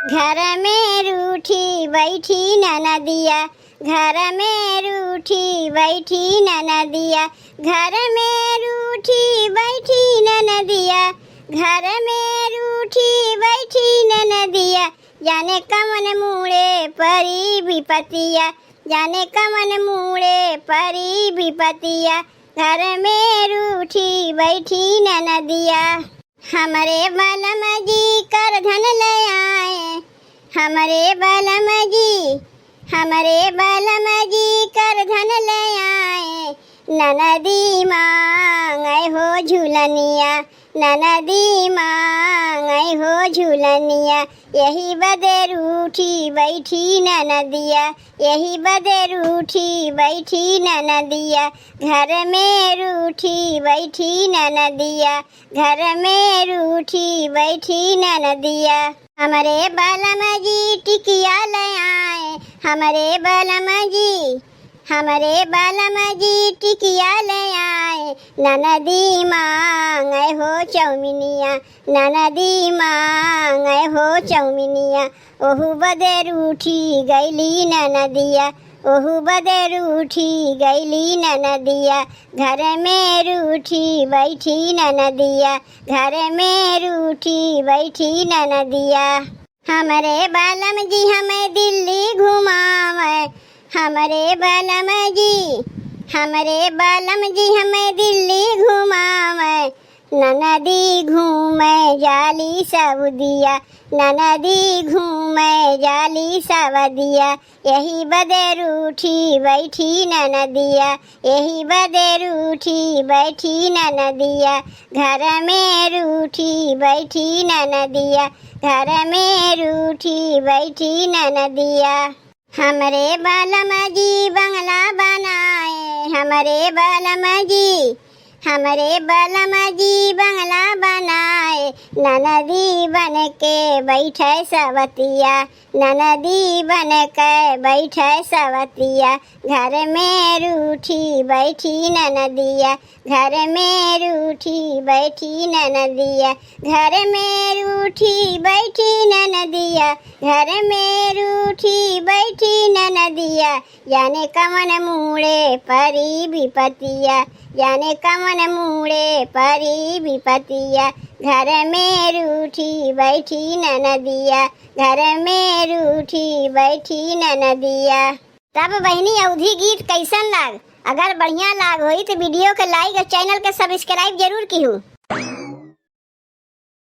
घर में रूठी बैठी ननदिया, घर में रूठी बैठी ननदिया, घर में रूठी बैठी ननदिया, घर में रूठी बैठी ननदिया। जाने कमन मूड़े परी विपतिया, जाने कमन मूड़े परी विपतिया, घर में रूठी बैठी ननदिया। हमरे बलम जी कर धन ले आए, हमरे बलम जी, हमरे बलम जी कर धन ले आए। ननदी मांगे हो झूलनिया, ननदी मांगे हो झूलनिया। यही बदे रूठी बैठी ननदिया, यही बदे रूठी बैठी ननदिया, घर में रूठी बैठी ननदिया, घर में रूठी बैठी ननदिया। हमरे बलम जी टिकिया ले आए, हमरे बलम जी, हमरे बलम जी टिकिया ले आए। ननदी मांगे हो चौमिनिया, ननदी मांगे हो चौमिनिया। ओहू बदे रूठी गईली ननदिया, ओहू बदे रूठी गईली ननदिया, घर में रूठी बैठी ननदिया, घर में रूठी बैठी ननदिया। हमरे बलम जी हमें दिल्ली घुमावे, हमरे बलम जी, हमरे बलम जी हमें दिल्ली घुमावे। ननदी घूमे जाली सऊदिया, ननदी घूमे जाली सऊदिया। यही बदे रूठी बैठी ननदिया, यही बदे रूठी बैठी ननदिया, घर में रूठी बैठी ननदिया, घर में रूठी बैठी ननदिया। हमरे बलम जी बंगला बनाए, हमरे बलम जी, हमरे बलम जी बंगला बनाए। ननदी बन के बैठे सवतिया, ननदी बन के बैठे सवतिया, घर में रूठी बैठी ननदिया, घर में रूठी बैठी ननदिया, घर में रूठी बैठी ननदिया, घर में रूठी बैठी ननदिया। जाने कमन मूड़े परी विपतिया, जाने कमन मूड़े परी विपतिया, घर में रूठी बैठी ननदिया, घर में रूठी बैठी ननदिया। तब बहनी अवधी गीत कैसन लाग? अगर बढ़िया लाग होई तो वीडियो के लाइक और चैनल के सब्सक्राइब जरूर की हूँ।